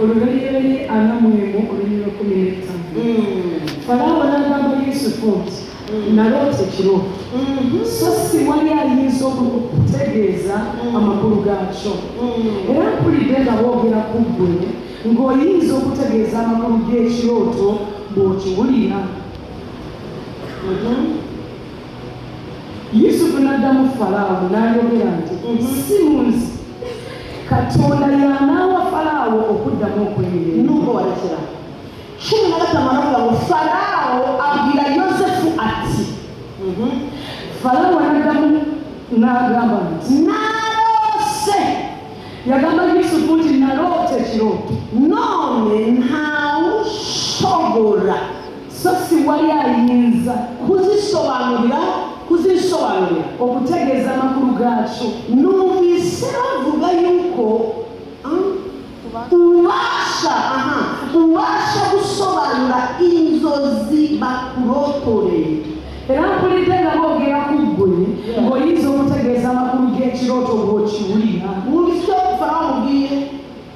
olubiri anamwemu oluliro 15 Farawo n'agamba Yusufu nti naloota ekirooto so si wali ayinza okutegeeza amakulu gaakyo era mpulidde nga boogera ku ggwe ng'oyinza okutegeeza amakulu g'ekirooto bw'okiwulira. Yusufu n'addamu Falaawo n'ayogera nti simunzi Katonda y'anaawa Falaawo okuddamu okwemirembe. Nuko walekera 15 Falaawo abwira Yosefu ati Falaawo n'addamu n'agamba nti naloose. yagamba Yusufu nti naloota ekirooto none ntawusobora so si wali ayinza kuzisobanurira okutegeeza amakulu gaakyo. numvise bavuga yuko ubasha gusobanura inzozi bakurotoreye. Era mpulidde nga boogera ku ggwe ng'oyinza okutegeeza amakulu g'ekirooto bw'okiwulira. Numvise Farawo amubwiye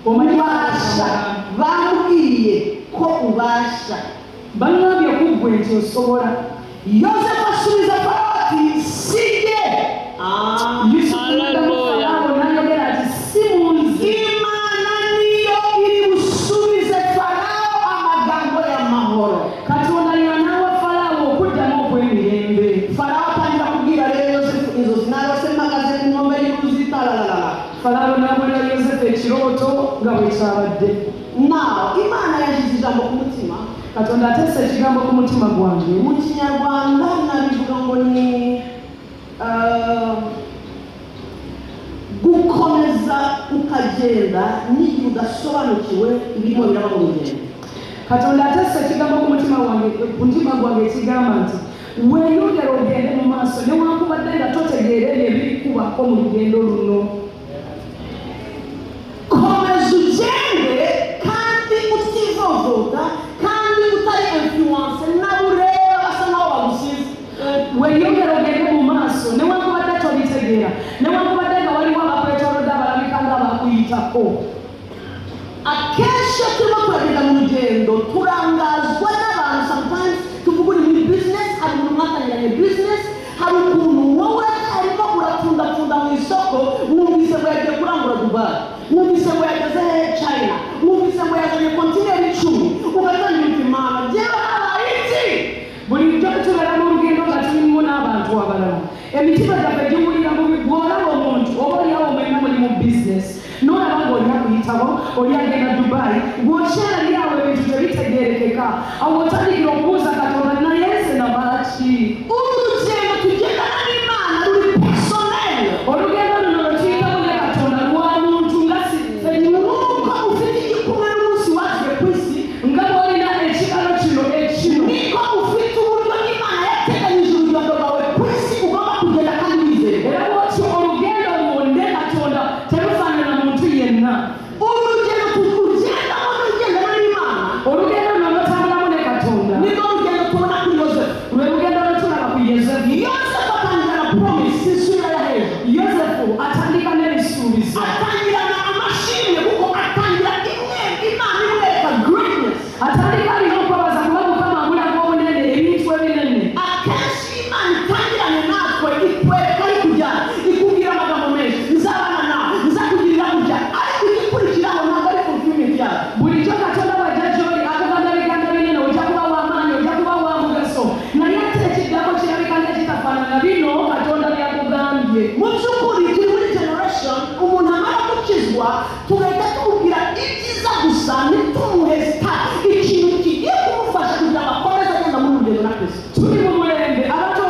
ubasha, bamubwiye ko ubasha, bangambye ku ggwe nti osobola. Yosefu asubiza Farawo ati sije. Yusufu n'ayogera ati simunzi. Imana niyo iri busubize Farawo amagambo y'amahoro. Katonda y'anaawa Falaawo okuddamu okwemirembe. Farawo atangira kubwira rero Yosefu inzozi nalose mpagaze ku nkombe y'uruzi talalala. Falaawo n'abulira Yosefu ekirooto nga bwe kyabadde. Now Imana yashyize ijambo ku mutima. Katonda ateesa ekigambo ku mutima gwange. Mu Kinyarwanda nabivuga ngo ni gukomeza ukagenda n'igihe udasobanukiwe ibirimo biraba mu rugendo. Katonda ateesa ekigambo ku mutima gwange ekigamba nti weeyongere ogende mu maaso newankubadde nga totegeera ebyo ebikubako mu lugendo luno. Komeza ugende kandi utivovoga kandi utari influence n'abureba basa naho bagusize. Weeyongere ogende mu maaso newankubadde tolitegeera newankubadde nga waliwo abakwetoolodde abalabika nga bakuyitako. Akenshi turimo turagenda mu rugendo turangazwa n'abantu. Sometimes tuvuga uri muri business, hari umuntu mwatangiranye business, hari ukuntu wowe arimo urapfundapfunda mu isoko, wumvise ngo yagiye kurangura Dubai, wumvise ngo yageze China, wumvise ngo yazanye kontineri 10, ugatangira uti Imana jyewe habaye iki? Bulijjo tubeera mu lugendo nga tulimu n'abantu abalala. Emitima gyaffe giwulira mu bw'olaba omuntu oba oliawo mwenna muli mu bizinesi n'olaba ng'olina kuyitabo oli agenda Dubai bw'okyali awo ebintu tebitegeerekeka awo otandikira okubuuza Katonda naye nze nabaaki. Urugendo tugendana n'Imana ruri personnel. Olugendo luno lwe tuyitamu ne Katonda lwa muntu nga Nuko ufite igikumwe n'umunsi waje ku isi, nga bw'olina ekigalo kino ekino niko ufite uburyo Imana yateganyije urugendo rwawe ku isi ugomba kugenda kandi wizeye. era bw'otyo olugendo lunde Katonda terufaanana muntu yenna. Urugendo tugendamo n'ugendana n'Imana, Olugendo luno lwotambulamu ne Katonda nirwo rugendo tubona kuri Yosefu. lwe lugendo lwe tulaba ku Yosefu. Yosefu atangira na promise, isura ya hejuru. Yosefu atandika n'ebisuubizo. Atangirana amashimwe kuko atangira Imana imwereka greatness. Atandika alina okwebaza kuba Mukama amulaga obunene ebintu ebinene. Akenshi Imana itangirane natwe ikwereka ari kujya ikubwira amagambo menshi, nzabana nawe, nzakugirira kujya, ariko igikurikiraho ntabwo ari fulfillment yawe. Bulijjo Katonda bw'ajja gy'oli akugamba ebigambo binene ojja kuba w'amaanyi ojja kuba wa mugaso naye ate ekiddako kirabika nga kitafaanana bino Katonda byakugambye. Mu by'ukuri turi muri generation umuntu amara gukizwa tugahita tumubwira ibyiza gusa ntitumuhe ikintu kigiye kumufasha kugira ngo akomeze agenda mu rugendo na Kristo. Tuli mu mulembe abantu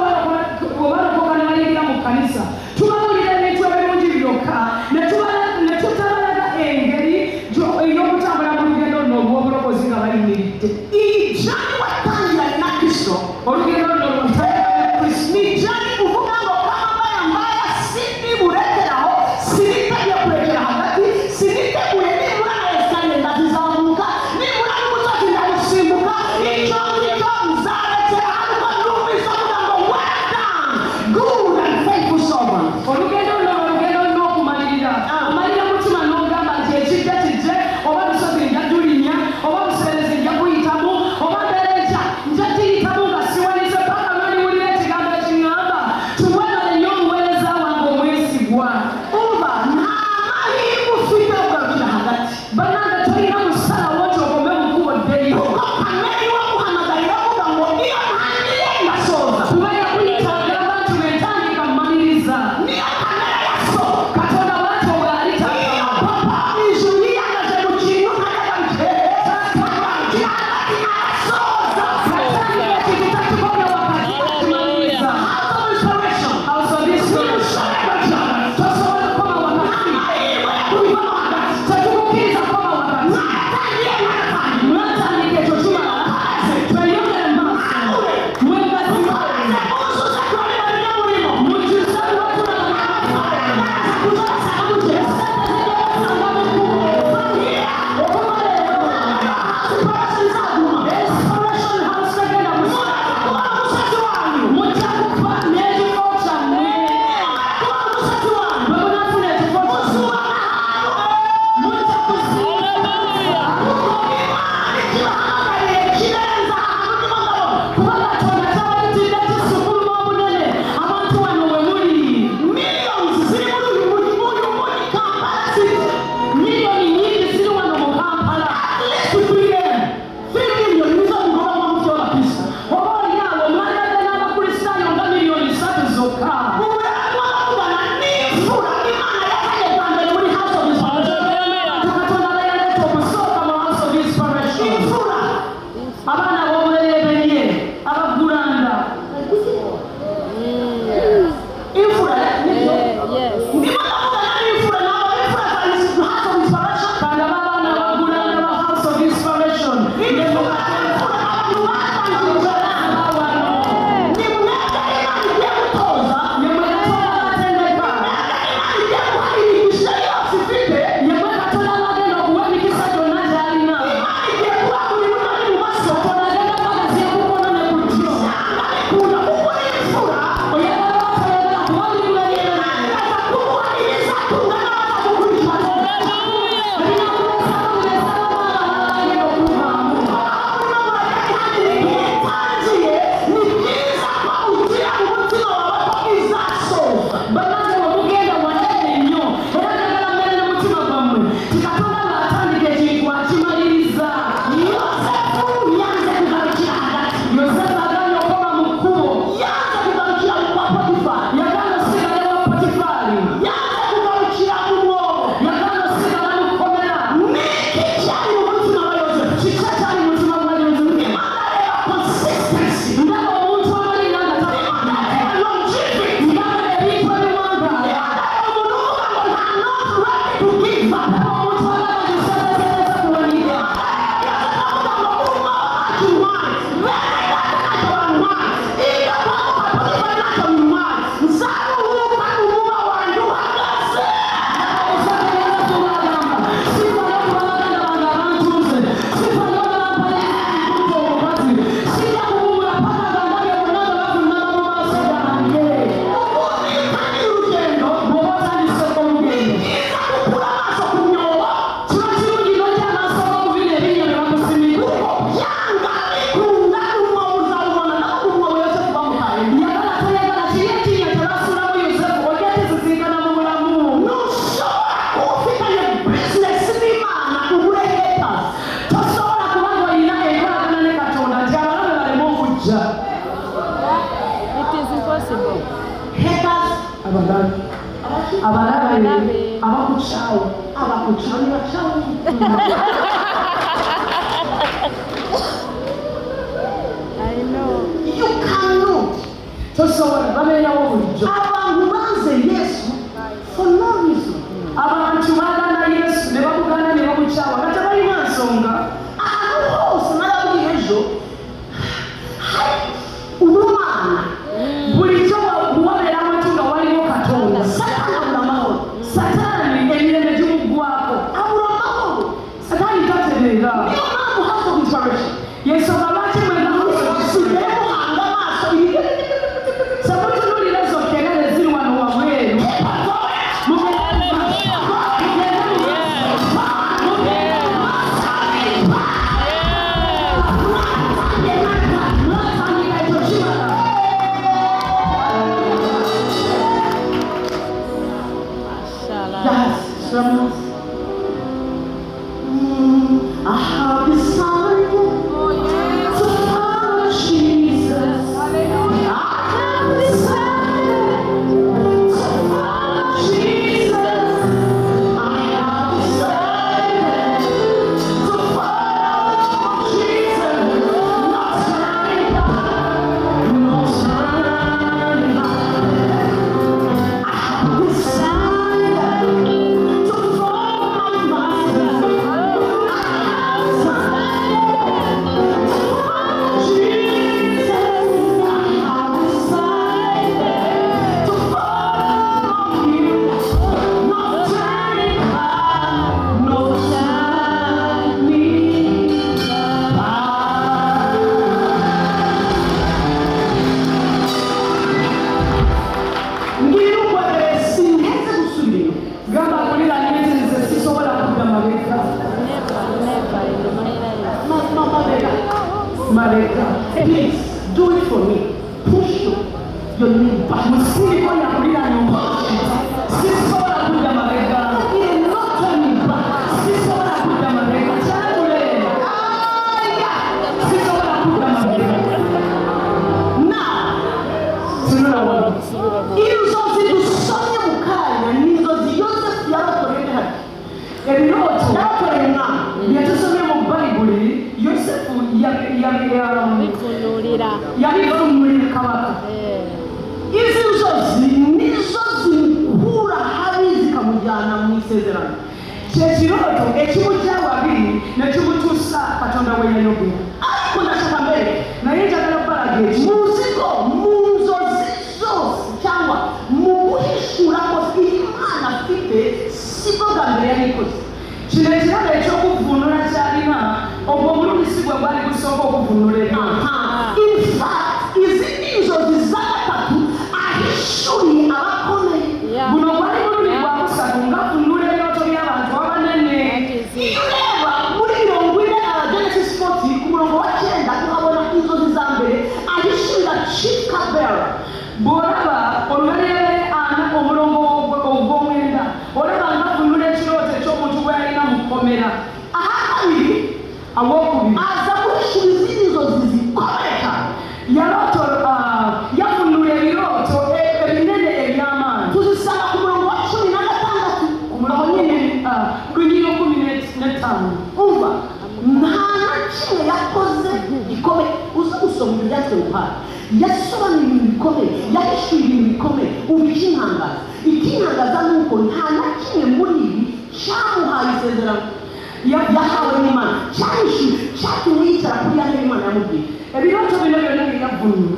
obalokoka ne bayingira mu kkanisa tubawulira ebintu ebirungi byokka ne tutabalaga engeri ey'okutambula mu lugendo luno obw'obulokozi nga bayimiridde. Ijani watangiranye na Kristo, Olugendo luno ni ijani uvuga ngo kama mbaya sindi burekeraho, siniteguye kurekera hagati, siniteguye nibura na esikariye ndazizamuka, nibura n'umusozi ndawusimbuka, icyo ngicyo nzarekera ariko numvise avuga ngo well done, good and faithful servant. olugendo luno olugendo lulina okumalirira. Amalira mutima n'ogamba nti ekijja kijje oba lusozi njajja abalabe abakuchawo abakuchawo I know. you cannot tosobola babeerawo bulijjo abantu banze Yesu for no reason abantu baagana Yesu ne bamugana ne bamukyawa nga tebalina nsonga ahantu hose nalabuli ejo umwana bulijjo wabeera watu nga waliwo Katonda Satani abula mahoro Sataani emirembe gimuggwako abula mahoro Sataani tatereera niyo mpamvu house of inspiration yensonga lwaki mwena musuddemu muhanga maaso semutunuulira zokera eziri wano wabweru I have decided to follow Jesus. I have decided to follow Jesus. I have decided to follow Jesus. No turning back, no turning back. I have decided to follow my master. gamba kulira nyenzi nze sisobola kudda mabega Never in my life. mabega Please do it for me. Push your knee back. musiriko yakulira nyumba sisobola kudda mabega You're not turning back. sisobola kudda mabega kyakuleera sisobola kudda mabega Now, tunula wano inzozi dusomye mu kanya ni inzozi Yosefu yabakoreye hano. ebirooto Yabakoreye umwana. byetusomye mu bayibuli yosefu Bifunulira. yabifunulira kabaka Izi nzozi nizo zimukura habi zikamujyana mu isezerano. kyekirooto ekimujja wabiri nekimutuusa katonda we yayogera Ariko ndashaka mbere naye njagala balaga eki muzi ko mu nzozi zose cyangwa mu guhishura kose Imana afite sibwo bwa mbere yabikoze. kino ekirabo ekyokuvunula kyalina obwo omulundi gwe gwali gusooka okuvunula ebintu In fact, izi ni inzozi za gatatu ahishuriye abakomeye. Yeah. guno gwali mulundi gwakusatu ngavunula ebirooto by'abantu abanene Iyo ureba muri 40 Genesis 40 ku murongo wa 9 tuhabona inzozi za mbere ahishurira Chief Cupbearer. bw'olaba olubereberye ana omulongo ogw'omwenda olaba ngavunula ekirooto eky'omuntu gwe yalina mu kkomera Ahakabiri awokubiri aza guhishura izindi nzozi zikomeye cyane. yavunula ebirooto ebinene eby'amaanyi Tuzisanga ku murongo wa 16 ku murongo nyine lunyiro 15 umva nta na kimwe yakoze gikomeye uza gusoma ibyatsi muhara yasobanuye ibintu bikomeye yahishuye ibintu bikomeye ubu ikintangaza ni uko nta na kimwe muri ibi cyamuhaye isezerano yahawe n'Imana cyahishuye cyatumye yicara kuri ya ntebe Imana yamubwiye. ebirooto bino byonna byeyavunula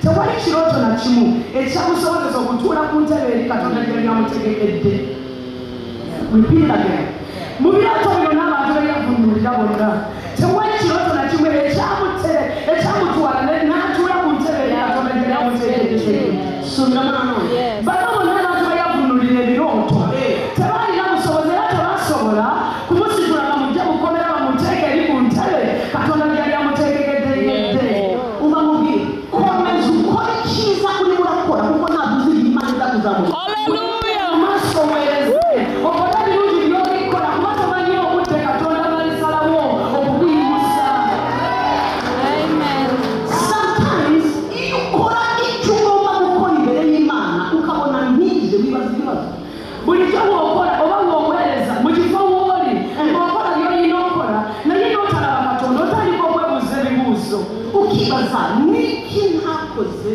tewali kirooto na kimu ekyamusobozesa okutuula ku ntebe eri katonda gye yamutegekedde Repeat it again. mu birooto bino n'abantu beyavunulira bonna tewali kirooto na kimu ekyamutwala n'atuula ku ntebe eri katonda gye yamutegekedde Subiramo nanone. Yes. bano bonna abantu beyavunulira ebirooto tebalina busobozi era tebasobola kumusitula bamujje mukomera bamuteeke eri ku ntebe katonda gye yali amutegekedde Umva mubwire komeza ukore icyiza urimo urakora kuko ntabwo uzi igihe Imana iza kuzamura. Hallelujah. amaso weeze okola birungi by'obikola kuba tomanyi obudde katonda ukibaza niki ntakoze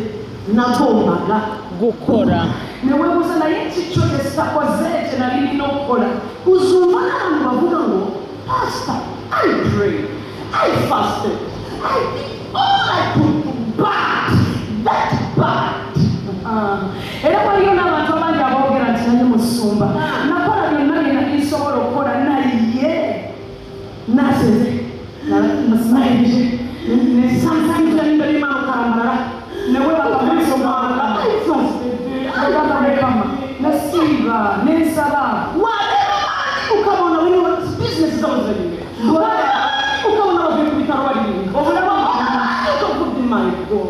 nagombaga gukora niwe gusa naye icyo sitakoze nari no gukora uzumva n'abantu bavuga ngo pastor I prayed I fasted I did all I could do but that bad era waliyo n'abantu abandi aboogera nti naye musumba nakola byonna byonna byensobola okukola naye naseze nasinayije nesansanjanimbalimamukalamala newe bakamusomanga agamba nasiiba nensaba ukabona wino business z'abazanye ukabona bavuye ku bitaro barimo obulaba ukakubwira my God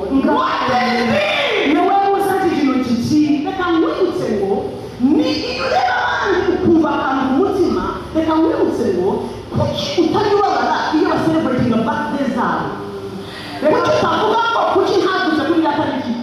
newebuuza nti kino kiki reka nkwibutse ngo ni iyo ureba abandi ukumva akantu mu mutima reka nkwibutse ngo kuki utabibabara iyo baselebratinga birthday zabo kuki utavuga ngo kuki ntakuze kuri ya tariki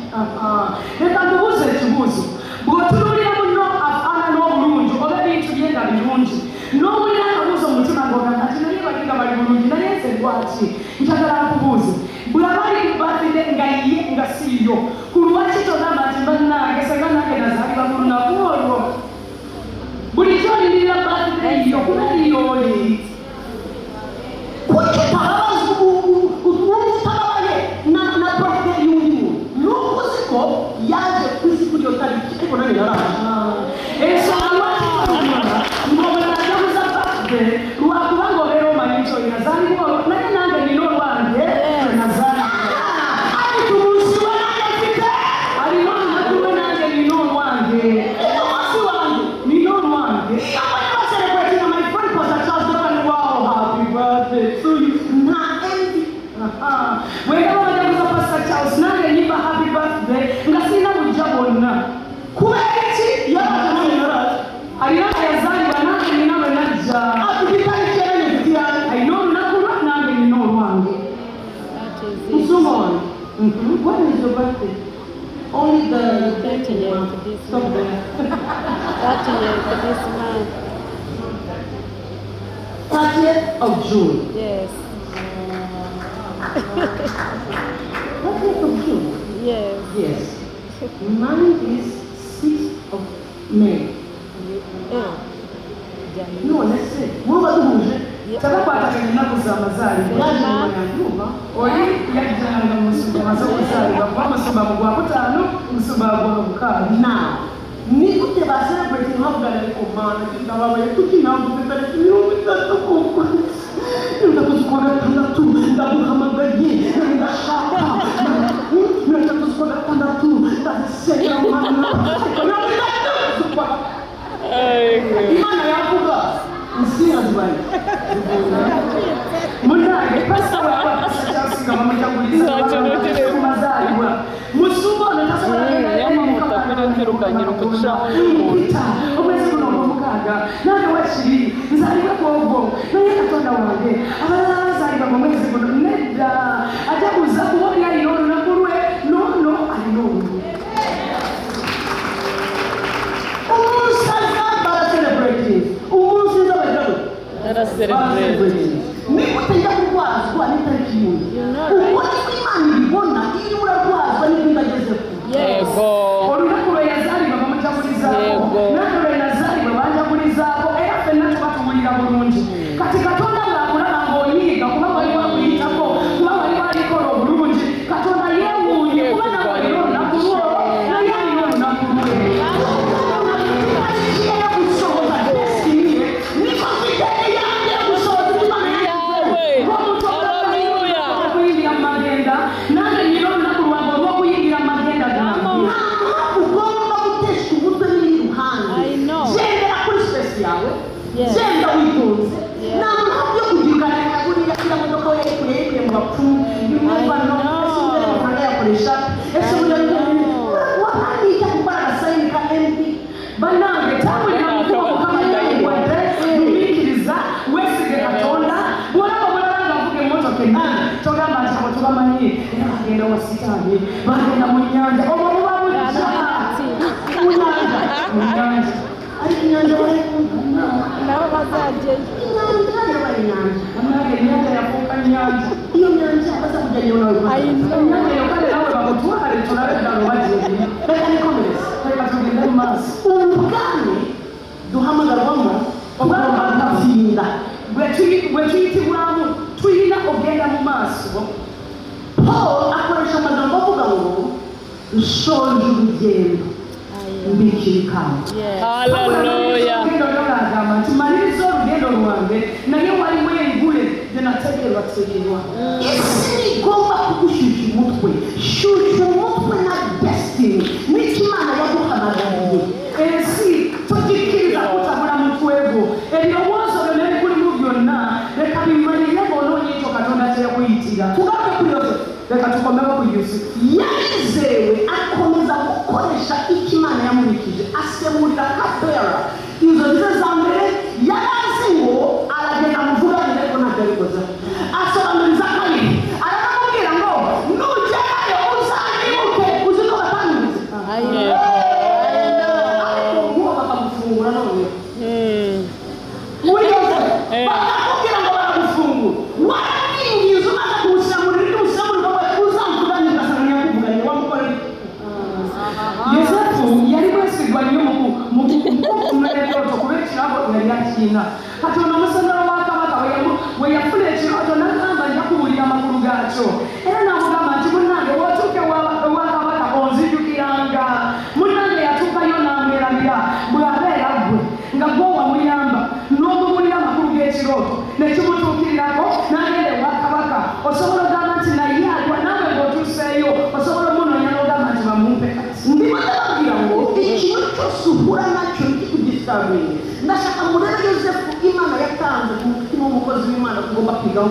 reka ntubuze ekibuuzo bw'otunuulira muno afaana n'obulungi oba ebintu bye nga birungi n'owulira akabuuzo mu mutima ng'ogamba nti naye balinga bali bulungi naye nze lwaki njagala nkubuuze bw'aba ali ku birthday nga ye nga siiyo ku lwaki togamba nti bannange senga nange nazaalibwa mu lunaku olwo bulijjo olindirira birthday yo kuba eriyooli kuki utababaza utababaye na birthday y'undi muntu n'uko uzi ko yaje ku isi kuri iyo tariki ariko nange yaraje ensonga lwaki tolumana ng'obula najaguza birthday lwakubanga obeera omanyi nti oyo yazaalibwa olwo naye nange nina olwange nazaalibwa ariko umunsi we nange mfite alina olunaku lwe nange nina olwange umunsi wanjye nina olwange iyo mbonye baselebratinga my friend Pastor Charles Dawani wow happy birthday to you nta envy wengaba bajaguza Pastor Charles nange nyimba happy birthday nga sirina bujja bwonna kubera iki yaraje nange yaraje alina nga yazaalibwa nange nina lwe najja afite itariki ye nange mfite iyanjye alina olunaku lwe nange nina olwange That is it. musuma wanjye when is your birthday only the 30th this stop month. there 30th this month. 30th of June Yes. 30th of June Yes. yes mine is 6th of May January. none se muba duhuje tabakwataganya ennaku z'amazaalibwa yaje nyuma yanjye oli yajjanga mu musumba amaze okuzaalibwa kuba musumba mu gwakutaano musumba gwa mukaaga now ni gute ba celebrating havugana ariko mana ndababaye kuki nawe ufite tariki 30 kuko ndakuzi kuwa gatandatu ndaguhamagaye ndashaka ndakuzi kuwa gatandatu ndazisengera mana imana yavuga insinga zibaye munange pasita waba pasita kyasinga bamujagulisa ku mazaalibwa musumba ono omwezi guno ogwomukaaga nange wakiri nzaalibwa kwogwo naye katonda wange abalala bazaalibwa mu mwezi guno nedda ajaguza kuba oli alina olunaku lwe nono alina olulu umusaza baracelebrating umunsi z'abagabo baracelebrating niba utajya kurwazwa n'itariki y'undi ubwo niko imana ibibona iyo urarwazwa nibwo ibagezeho yego olunaku lwe yazaalibwa bamujagulizaako Yego. nange lwe nazaalibwa banjagulizaako era ffenna tubatuwulira bulungi kati katonda bw'akulaba ng'oyiga kuba waliwo akuyitako kuba waliwo alikola obulungi katonda yeewuunye kuba nawe olina olunaku lwo naye alina olunaku lwe okuyingira mu magenda nange nina olunaku lwange olw'okuyingira mu magenda gange ugomba gutesha umutwe n'iruhande I know. gendera kuri sipesi yawe Yes. genda witonze Yeah. nta mpamvu yo kugiranira buriya iriya modoka we yayikuye mu bapfumu y'umuvano ese uburyo amafaranga yakoresha ese uburyo wahandi icyo gukora agasayini ka mp bannange tambulira mu kuba mukama yakuwadde mumikiriza weesige katonda bwolaba omulala ng'avuga emmotoka ennene togamba nti abo tubamanyi era bagenda wa sitaani bagenda mu nnyanja obwo buba bujja mu nnyanja ariko inyanja barayikunda Nabo bazajyayo. inyanja yabaye inyanja bannange ennyanja yafuuka nnyanja iyo nyanja baza kujya nyona I know. Kandi nawe bagutware turabenda ngo bagiye. reka nikomereze Reka tugende mu maso. ubwami duhamagarwamo tugomba gutsinda Bwe tuyitibwamu tuyina ogenda mu maaso. paul akoresha amagambo avuga ngo nshoje urugendo mbikira ikamba Yes. Hallelujah. Tumaliriza olugendo lwange naye waliwo engule gye nateekerwa tegerwa. isi igomba kugushyushya umutwe shyushya umutwe na destiny n'icyo imana yaguhamagariye Ensi togikkiriza kutabula mutwe gwo. Ebirowoozo byonna ebikulimu byonna leka bimalire ng'onoonya ekyo Katonda kye yakuyitira. Tugambe ku Yosefu. Leka tukomewo ku Yusufu. yarizewe akomeza gukoresha icyo imana yamubikije asemurira kabera izo nizo za mbere yari azi ngo aragenda amuvuganire ko ntabwo abikoze asobanuriza kabiri aramubwira ngo nugerayo uzanyibuke uzi ko batanyuze I know. ariko nguwo bakamufungura noneho Mm. muri Yosefu bakamubwira ngo baramufungura warabingiza umaze kuwusemurira ibyo usemurira ngo uzamvuganire ugasanga ntiyakuvuganire wamukoreye Yosefu yali mwesigwa nnyo mu kufuna ebyoto kuba ekirabo yali akiina. Katonda omusonera wa Kabaka we yafuna ekirooto n'agamba nja kuwulira amakulu gaakyo. Era n'amugamba nti munnange wootuuke ewa Kabaka onzijukiranga. Munnange yatuukayo n'amwerabira bw'abeera ggwe nga gwe wamuyamba n'omubulira amakulu g'ekirooto ne kimutuukirirako n'agenda ewa Kabaka. Osobola ogamba nti naye alwa naawe ng'otuuseeyo osobola omunoonya n'ogamba nti bamumpe kati. ndimo ndababwira ngo ikintu cyose uhura nacyo ntikikugisabire ndashaka murebe yosefu imana yatanze ku mutima w'umukozi w'imana tugomba kwigaho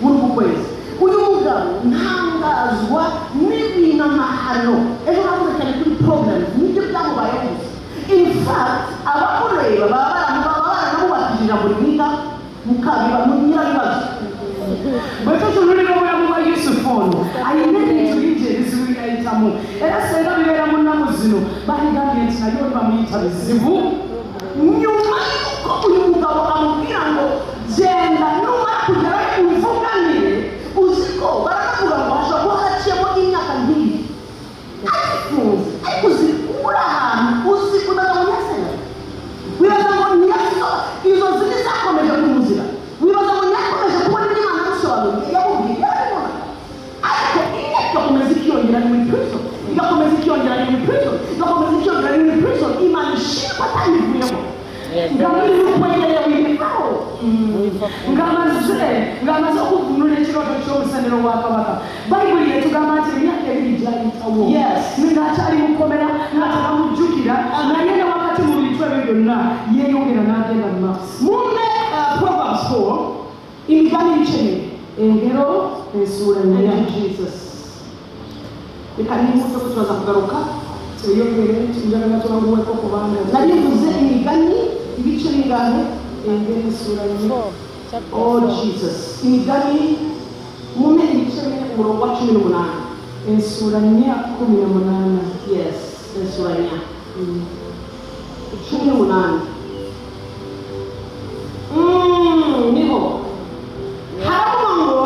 muri uku kwezi uyu mugabo ntangazwa n'ibintu amahano ejo navuze cyane kuri problems nibyo byamubayeho gusa in fact abamureba baba baranamubakije buri mwika mukabiba mu nyirabibazo Bwe tutunulira obulamu bwa Yusufu ono ayina ebintu bingi ebizibu byayitamu era senga bibeera mu nnaku zino baligambye nti naye oli bamuyita bizibu. nyuma y'uko uyu mugabo amubwira ngo genda numara kugerayo umvuganire uzi ko baravuga ngo hashobora kuba haciyemo imyaka nk'iyi agifunze ariko uzi uri ahantu uzi kudaga mu nyasenga wibaza ngo nyaso izo zindi zakomeje kumuzira wibaza ngo nyakomeje kubona ibyo imana yamusobanuriye yamubwiye yarabibona ariko imyaka igakomeza ikiyongera ni muri prison igakomeza ikiyongera ni muri prison igakomeza ikiyongera ni muri prison imana ishimwe atayivuyemo ngabiri y'ukwegereye wibikaho ngamaze okuvunula ekirooto ky'omusenero wa Kabaka bayibuli yetugamba nti emyaka ebiri gyayitawo Yes. ng'akyali mukomera nga tebamujjukira naye ne wakati mu bintu ebyo byonna yeeyongera n'agenda mu maaso. Mume Proverbs 4 imigani ibice Engero ensuula nnya. Jesus reka nimutse ko turaza kugaruka Tweyongere njagala tubanguweko kubanga narivuze imigani ibice bingahe engero ensuula nnya. 4. Chapter oh 4. Jesus imigani mume ibice bine umurongo wa 18 Ensuula nnya 18. yes ensura nya 18 niho haravuga ngo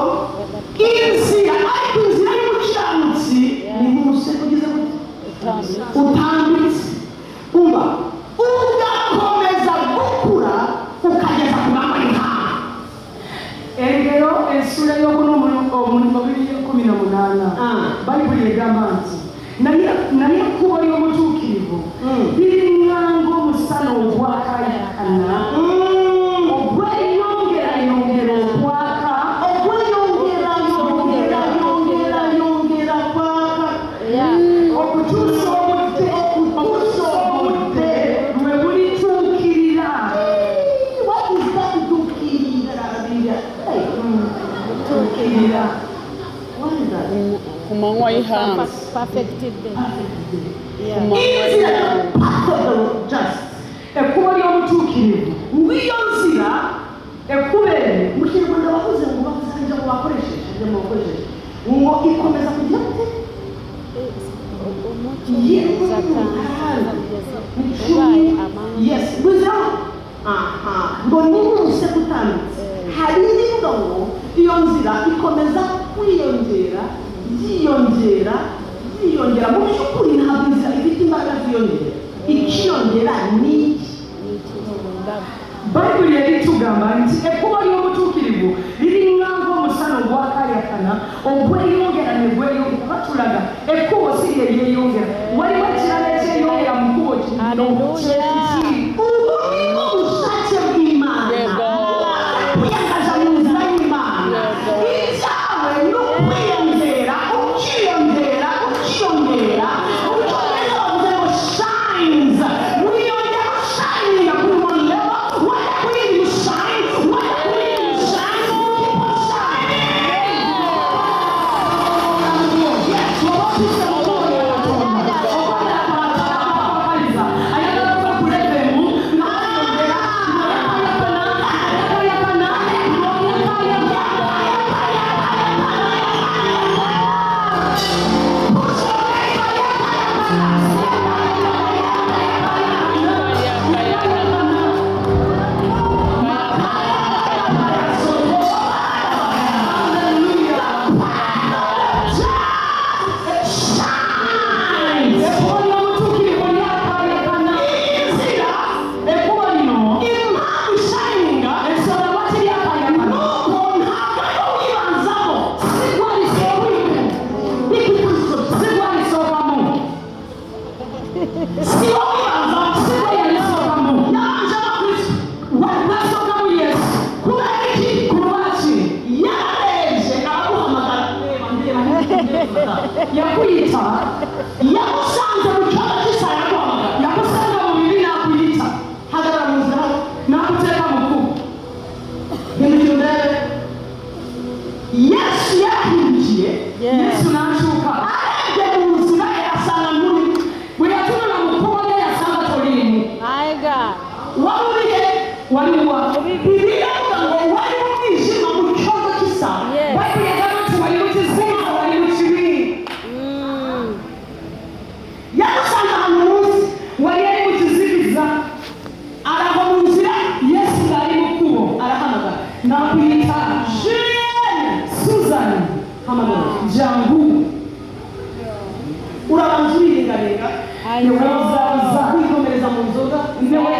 inzira ariko inzira y'umukiranutsi ni nk'umusego ugeze gute utambitse umva ugakomeza gukura ukageza ku manywa y'ihanga Engero ensuula y'okuna omulimo 2:18. Bayibuli egamba nti naye ekkubo ly'omutuukirivu liringanga omusana ogwakayakana ogweyongerayongera okwaka ogweyongera kwaka okutuusa obudde lwe bulituukirira. what is that tukirira Tuukirira. what is that Ku manywa y'ihanga. Perfected day. Ku manywa inzira y'ihanga. path of the just Ekkubo ly'omutuukirivu ngwiyo nzira ekkubo eryo mu kinyarwanda bavuze ngo bavuze ngo bakoresheje ngo ikomeza kugira gute yes ngo ni umusego utambitse hari indi mvuga ngo iyo nzira ikomeza kwiyongera yiyongera mu by'ukuri ntabwo inzira ifite imbaraga ziyongera, ikiyongera ni Bayibuli yalitugamba nti ekkubo ly'obutuukirivu liringa ng'omusana ogwakaayakana ogweyongera ne gweyongera. Batulaga ekkubo si lye lyeyongera, waliwo ekirala ekyeyongera mu kkubo kino kyekiki ubulimu busake bw'Imana kuyagaza mu nzira y'Imana icyawe n'ukwiyongera ukiyongera ukiyongera ucyongereza bavuze ngo shines wiyongera ushayininga kuri one level wajya kuri iyi shine wajya kuri iyi shine keep on shining. Yes, waba ufite umubonye watonda ukongera kwakariza ayagara kuva kuri ebemu n'ayongera yakuyita yamusanze mu cyumba cy'isaya yaguhamagara yakusanga mu bibi nakuyita hagarara mu nzira nakuteka mu kuba hindukira urebe Yesu yahindukiye Yesu nashuka arebye mu nzira asanga muri bwe yatunura mu kuba ye yasanga torimu wari urihe wari wa Bibiliya ivuga ngo wari mu mwijima mu cyumba cy'isaya Bayibuli yavuga wari mu kizinga wari mu kibi yamusanga ahantu munsi wari ari mu kizigiza arava mu nzira Yesu ari mu kubo arahamagara nakwita Julienne Susan hamagara jangu urabanza urirengarenga uza kwikomereza mu nzoga niwe